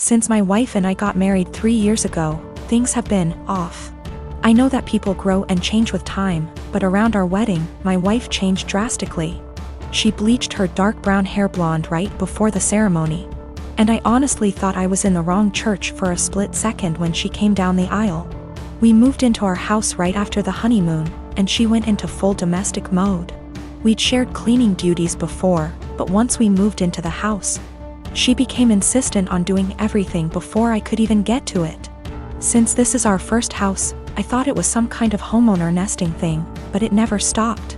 Since my wife and I got married 3 years ago, things have been off. I know that people grow and change with time, but around our wedding, my wife changed drastically. She bleached her dark brown hair blonde right before the ceremony. And I honestly thought I was in the wrong church for a split second when she came down the aisle. We moved into our house right after the honeymoon, and she went into full domestic mode. We'd shared cleaning duties before, but once we moved into the house, she became insistent on doing everything before I could even get to it. Since this is our first house, I thought it was some kind of homeowner nesting thing, but it never stopped.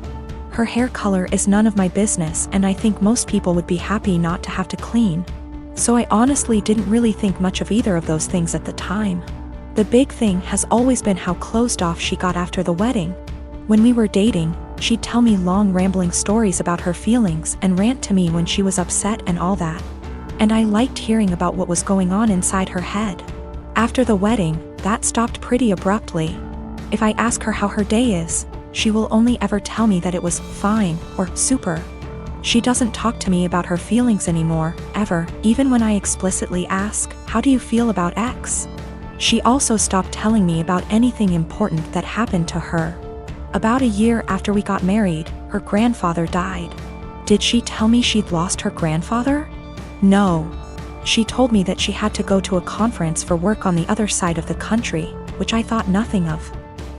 Her hair color is none of my business, and I think most people would be happy not to have to clean. So I honestly didn't really think much of either of those things at the time. The big thing has always been how closed off she got after the wedding. When we were dating, she'd tell me long rambling stories about her feelings and rant to me when she was upset and all that. And I liked hearing about what was going on inside her head. After the wedding, that stopped pretty abruptly. If I ask her how her day is, she will only ever tell me that it was fine or super. She doesn't talk to me about her feelings anymore, ever, even when I explicitly ask, "How do you feel about X?" She also stopped telling me about anything important that happened to her. About a year after we got married, her grandfather died. Did she tell me she'd lost her grandfather? No. She told me that she had to go to a conference for work on the other side of the country, which I thought nothing of.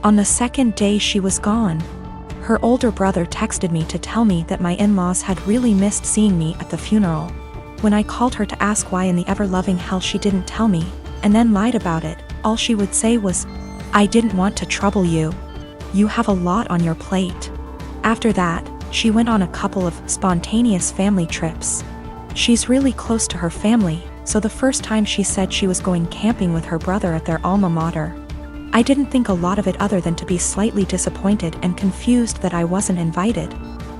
On the second day she was gone. Her older brother texted me to tell me that my in-laws had really missed seeing me at the funeral. When I called her to ask why in the ever-loving hell she didn't tell me, and then lied about it, all she would say was, "I didn't want to trouble you. You have a lot on your plate." After that, she went on a couple of spontaneous family trips. She's really close to her family, so the first time she said she was going camping with her brother at their alma mater. I didn't think a lot of it other than to be slightly disappointed and confused that I wasn't invited,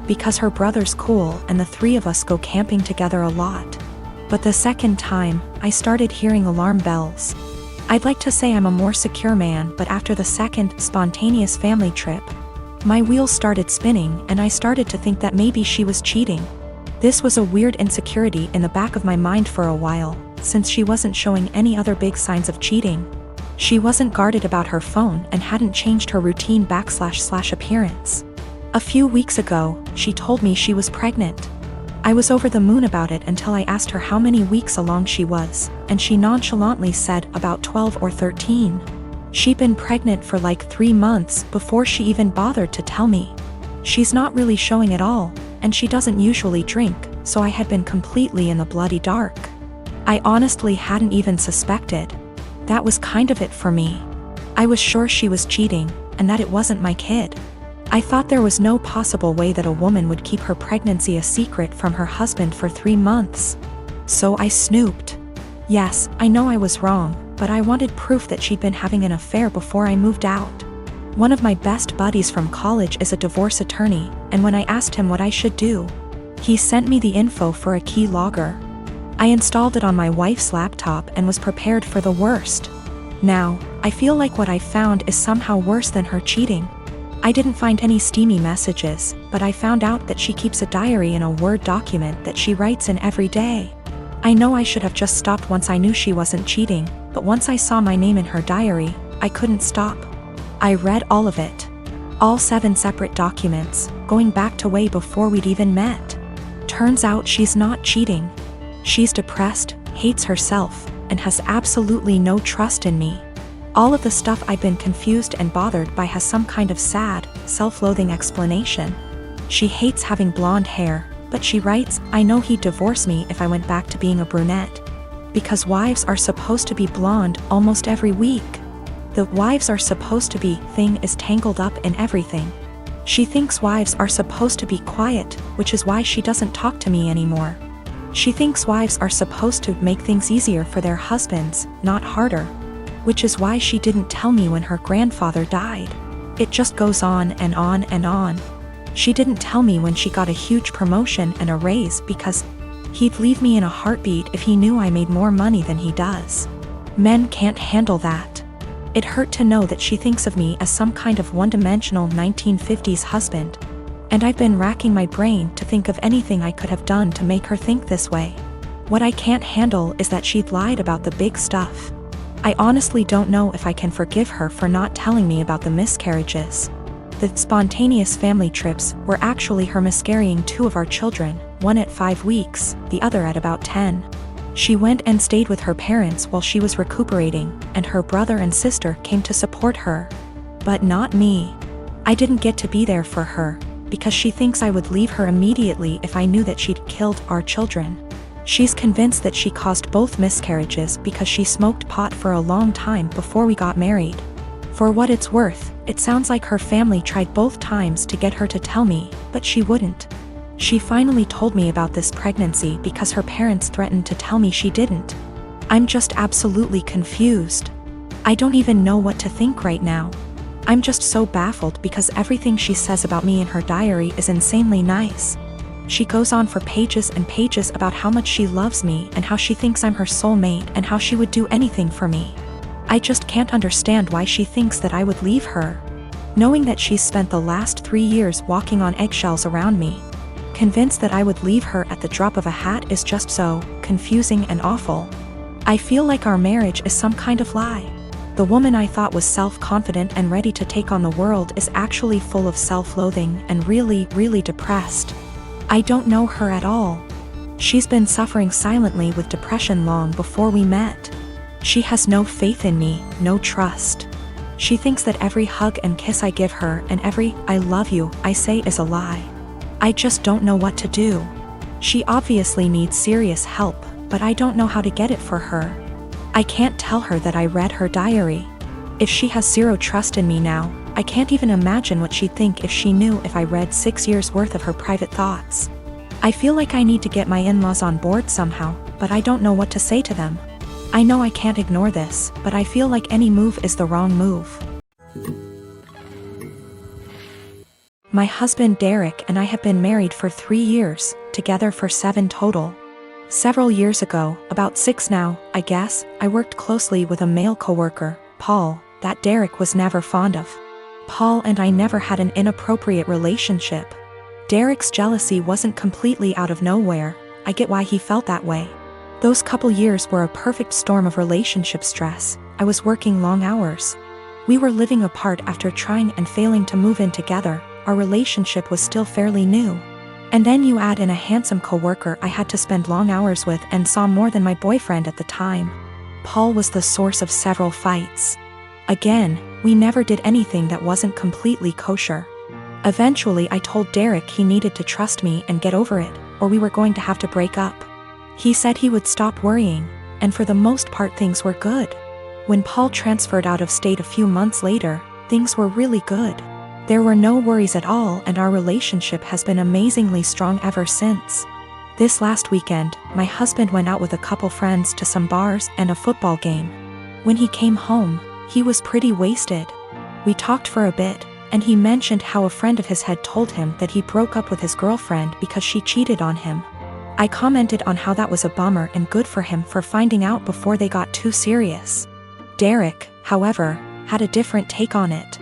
because her brother's cool and the three of us go camping together a lot. But the second time, I started hearing alarm bells. I'd like to say I'm a more secure man, but after the second spontaneous family trip, my wheels started spinning and I started to think that maybe she was cheating. This was a weird insecurity in the back of my mind for a while, since she wasn't showing any other big signs of cheating. She wasn't guarded about her phone and hadn't changed her routine / appearance. A few weeks ago, she told me she was pregnant. I was over the moon about it until I asked her how many weeks along she was, and she nonchalantly said about 12 or 13. She'd been pregnant for like 3 months before she even bothered to tell me. She's not really showing at all, and she doesn't usually drink, so I had been completely in the bloody dark. I honestly hadn't even suspected. That was kind of it for me. I was sure she was cheating, and that it wasn't my kid. I thought there was no possible way that a woman would keep her pregnancy a secret from her husband for 3 months. So I snooped. Yes, I know I was wrong, but I wanted proof that she'd been having an affair before I moved out. One of my best buddies from college is a divorce attorney, and when I asked him what I should do, he sent me the info for a key logger. I installed it on my wife's laptop and was prepared for the worst. Now, I feel like what I found is somehow worse than her cheating. I didn't find any steamy messages, but I found out that she keeps a diary in a Word document that she writes in every day. I know I should have just stopped once I knew she wasn't cheating, but once I saw my name in her diary, I couldn't stop. I read all of it. All 7 separate documents, going back to way before we'd even met. Turns out she's not cheating. She's depressed, hates herself, and has absolutely no trust in me. All of the stuff I've been confused and bothered by has some kind of sad, self-loathing explanation. She hates having blonde hair, but she writes, "I know he'd divorce me if I went back to being a brunette. Because wives are supposed to be blonde almost every week." The "wives are supposed to be" thing is tangled up in everything. She thinks wives are supposed to be quiet, which is why she doesn't talk to me anymore. She thinks wives are supposed to make things easier for their husbands, not harder. Which is why she didn't tell me when her grandfather died. It just goes on and on and on. She didn't tell me when she got a huge promotion and a raise because he'd leave me in a heartbeat if he knew I made more money than he does. Men can't handle that. It hurt to know that she thinks of me as some kind of one-dimensional 1950s husband, and I've been racking my brain to think of anything I could have done to make her think this way. What I can't handle is that she'd lied about the big stuff. I honestly don't know if I can forgive her for not telling me about the miscarriages. The spontaneous family trips were actually her miscarrying 2 of our children, one at 5 weeks, the other at about 10. She went and stayed with her parents while she was recuperating, and her brother and sister came to support her. But not me. I didn't get to be there for her, because she thinks I would leave her immediately if I knew that she'd killed our children. She's convinced that she caused both miscarriages because she smoked pot for a long time before we got married. For what it's worth, it sounds like her family tried both times to get her to tell me, but she wouldn't. She finally told me about this pregnancy because her parents threatened to tell me she didn't. I'm just absolutely confused. I don't even know what to think right now. I'm just so baffled because everything she says about me in her diary is insanely nice. She goes on for pages and pages about how much she loves me and how she thinks I'm her soulmate and how she would do anything for me. I just can't understand why she thinks that I would leave her. Knowing that she's spent the last 3 years walking on eggshells around me, convinced that I would leave her at the drop of a hat is just so confusing and awful. I feel like our marriage is some kind of lie. The woman I thought was self-confident and ready to take on the world is actually full of self-loathing and really, really depressed. I don't know her at all. She's been suffering silently with depression long before we met. She has no faith in me, no trust. She thinks that every hug and kiss I give her and every "I love you" I say is a lie. I just don't know what to do. She obviously needs serious help, but I don't know how to get it for her. I can't tell her that I read her diary. If she has zero trust in me now, I can't even imagine what she'd think if she knew if I read 6 years worth of her private thoughts. I feel like I need to get my in-laws on board somehow, but I don't know what to say to them. I know I can't ignore this, but I feel like any move is the wrong move. My husband Derek and I have been married for 3 years, together for 7 total. Several years ago, about 6 now, I guess, I worked closely with a male coworker, Paul, that Derek was never fond of. Paul and I never had an inappropriate relationship. Derek's jealousy wasn't completely out of nowhere. I get why he felt that way. Those couple years were a perfect storm of relationship stress. I was working long hours. We were living apart after trying and failing to move in together. Our relationship was still fairly new. And then you add in a handsome coworker I had to spend long hours with and saw more than my boyfriend at the time. Paul was the source of several fights. Again, we never did anything that wasn't completely kosher. Eventually I told Derek he needed to trust me and get over it, or we were going to have to break up. He said he would stop worrying, and for the most part things were good. When Paul transferred out of state a few months later, things were really good. There were no worries at all, and our relationship has been amazingly strong ever since. This last weekend, my husband went out with a couple friends to some bars and a football game. When he came home, he was pretty wasted. We talked for a bit, and he mentioned how a friend of his had told him that he broke up with his girlfriend because she cheated on him. I commented on how that was a bummer and good for him for finding out before they got too serious. Derek, however, had a different take on it.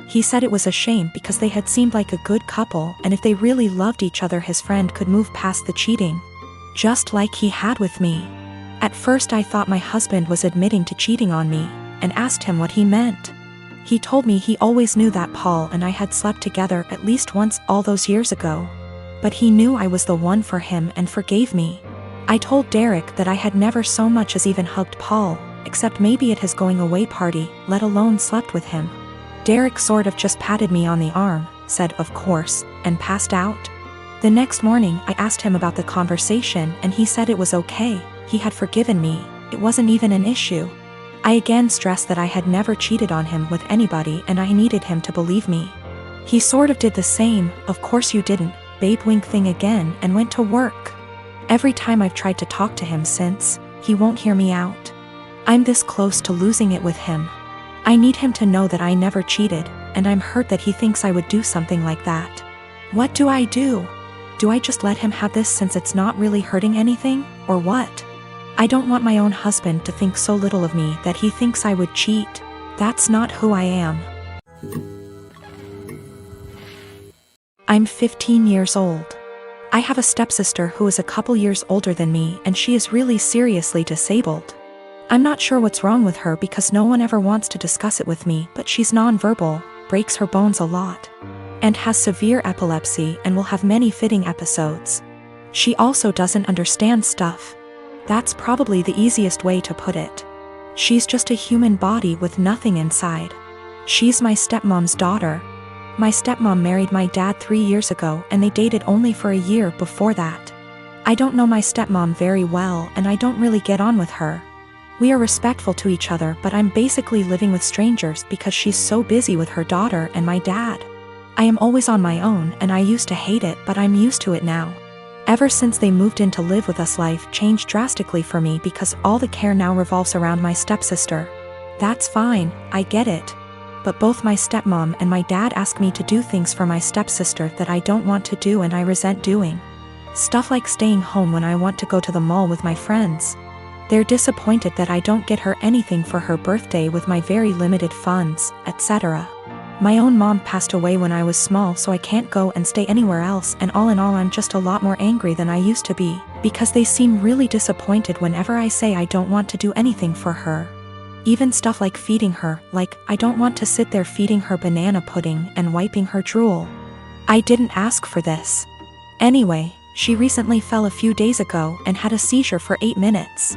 He said it was a shame because they had seemed like a good couple, and if they really loved each other his friend could move past the cheating. Just like he had with me. At first I thought my husband was admitting to cheating on me, and asked him what he meant. He told me he always knew that Paul and I had slept together at least once all those years ago. But he knew I was the one for him and forgave me. I told Derek that I had never so much as even hugged Paul, except maybe at his going away party, let alone slept with him. Derek sort of just patted me on the arm, said of course, and passed out. The next morning I asked him about the conversation and he said it was okay, he had forgiven me, it wasn't even an issue. I again stressed that I had never cheated on him with anybody and I needed him to believe me. He sort of did the same, of course you didn't, babe wink thing again, and went to work. Every time I've tried to talk to him since, he won't hear me out. I'm this close to losing it with him. I need him to know that I never cheated, and I'm hurt that he thinks I would do something like that. What do I do? Do I just let him have this since it's not really hurting anything, or what? I don't want my own husband to think so little of me that he thinks I would cheat. That's not who I am. I'm 15 years old. I have a stepsister who is a couple years older than me and she is really seriously disabled. I'm not sure what's wrong with her because no one ever wants to discuss it with me, but she's nonverbal, breaks her bones a lot, and has severe epilepsy and will have many fitting episodes. She also doesn't understand stuff. That's probably the easiest way to put it. She's just a human body with nothing inside. She's my stepmom's daughter. My stepmom married my dad 3 years ago and they dated only for a year before that. I don't know my stepmom very well and I don't really get on with her. We are respectful to each other, but I'm basically living with strangers because she's so busy with her daughter and my dad. I am always on my own and I used to hate it, but I'm used to it now. Ever since they moved in to live with us, life changed drastically for me because all the care now revolves around my stepsister. That's fine, I get it. But both my stepmom and my dad ask me to do things for my stepsister that I don't want to do and I resent doing. Stuff like staying home when I want to go to the mall with my friends. They're disappointed that I don't get her anything for her birthday with my very limited funds, etc. My own mom passed away when I was small, so I can't go and stay anywhere else, and all in all I'm just a lot more angry than I used to be, because they seem really disappointed whenever I say I don't want to do anything for her. Even stuff like feeding her, like I don't want to sit there feeding her banana pudding and wiping her drool. I didn't ask for this. Anyway, she recently fell a few days ago and had a seizure for 8 minutes.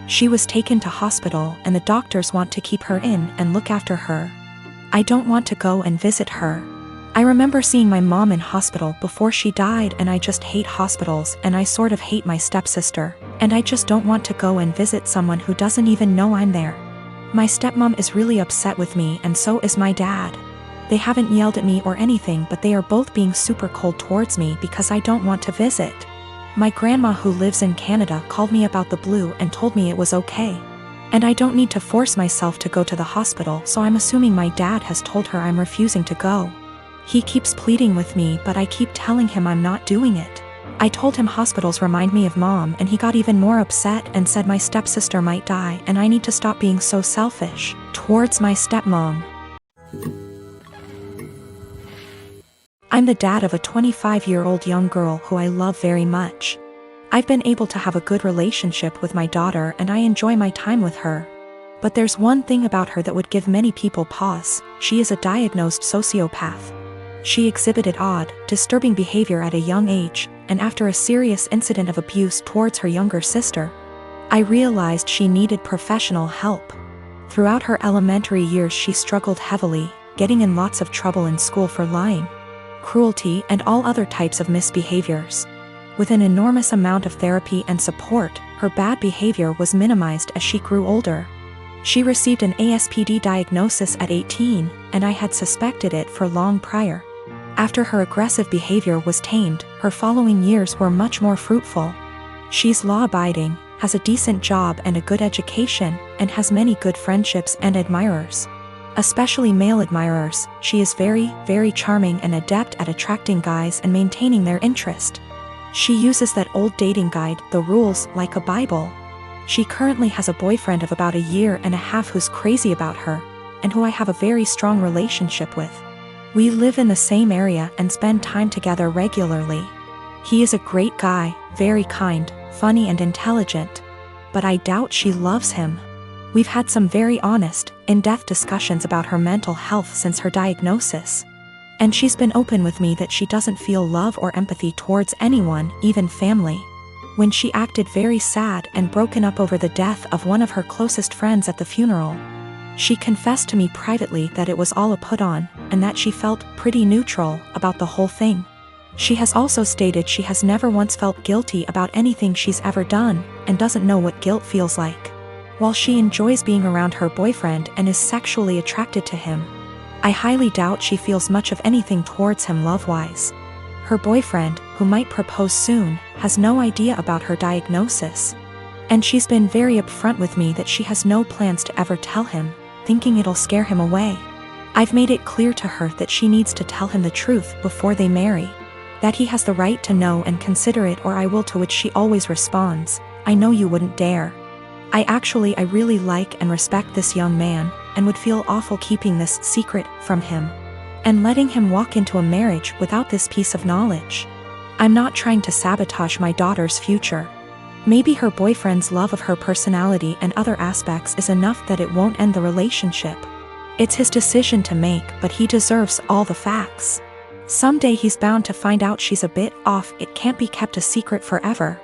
She was taken to hospital and the doctors want to keep her in and look after her. I don't want to go and visit her. I remember seeing my mom in hospital before she died and I just hate hospitals and I sort of hate my stepsister, and I just don't want to go and visit someone who doesn't even know I'm there. My stepmom is really upset with me and so is my dad. They haven't yelled at me or anything, but they are both being super cold towards me because I don't want to visit. My grandma who lives in Canada called me about the blue and told me it was okay. And I don't need to force myself to go to the hospital, so I'm assuming my dad has told her I'm refusing to go. He keeps pleading with me, but I keep telling him I'm not doing it. I told him hospitals remind me of mom and he got even more upset and said my stepsister might die and I need to stop being so selfish towards my stepmom. I'm the dad of a 25-year-old young girl who I love very much. I've been able to have a good relationship with my daughter and I enjoy my time with her. But there's one thing about her that would give many people pause: she is a diagnosed sociopath. She exhibited odd, disturbing behavior at a young age, and after a serious incident of abuse towards her younger sister, I realized she needed professional help. Throughout her elementary years she struggled heavily, getting in lots of trouble in school for lying, cruelty, and all other types of misbehaviors. With an enormous amount of therapy and support, her bad behavior was minimized as she grew older. She received an ASPD diagnosis at 18, and I had suspected it for long prior. After her aggressive behavior was tamed, her following years were much more fruitful. She's law-abiding, has a decent job and a good education, and has many good friendships and admirers. Especially male admirers. She is very, very charming and adept at attracting guys and maintaining their interest. She uses that old dating guide, The Rules, like a Bible. She currently has a boyfriend of about 1.5 years who's crazy about her, and who I have a very strong relationship with. We live in the same area and spend time together regularly. He is a great guy, very kind, funny and intelligent. But I doubt she loves him. We've had some very honest, in-depth discussions about her mental health since her diagnosis. And she's been open with me that she doesn't feel love or empathy towards anyone, even family. When she acted very sad and broken up over the death of one of her closest friends at the funeral, she confessed to me privately that it was all a put-on, and that she felt pretty neutral about the whole thing. She has also stated she has never once felt guilty about anything she's ever done, and doesn't know what guilt feels like. While she enjoys being around her boyfriend and is sexually attracted to him, I highly doubt she feels much of anything towards him love-wise. Her boyfriend, who might propose soon, has no idea about her diagnosis. And she's been very upfront with me that she has no plans to ever tell him, thinking it'll scare him away. I've made it clear to her that she needs to tell him the truth before they marry. That he has the right to know and consider it, or I will, to which she always responds, "I know you wouldn't dare." I really like and respect this young man, and would feel awful keeping this secret from him, and letting him walk into a marriage without this piece of knowledge. I'm not trying to sabotage my daughter's future. Maybe her boyfriend's love of her personality and other aspects is enough that it won't end the relationship. It's his decision to make, but he deserves all the facts. Someday he's bound to find out she's a bit off. It can't be kept a secret forever.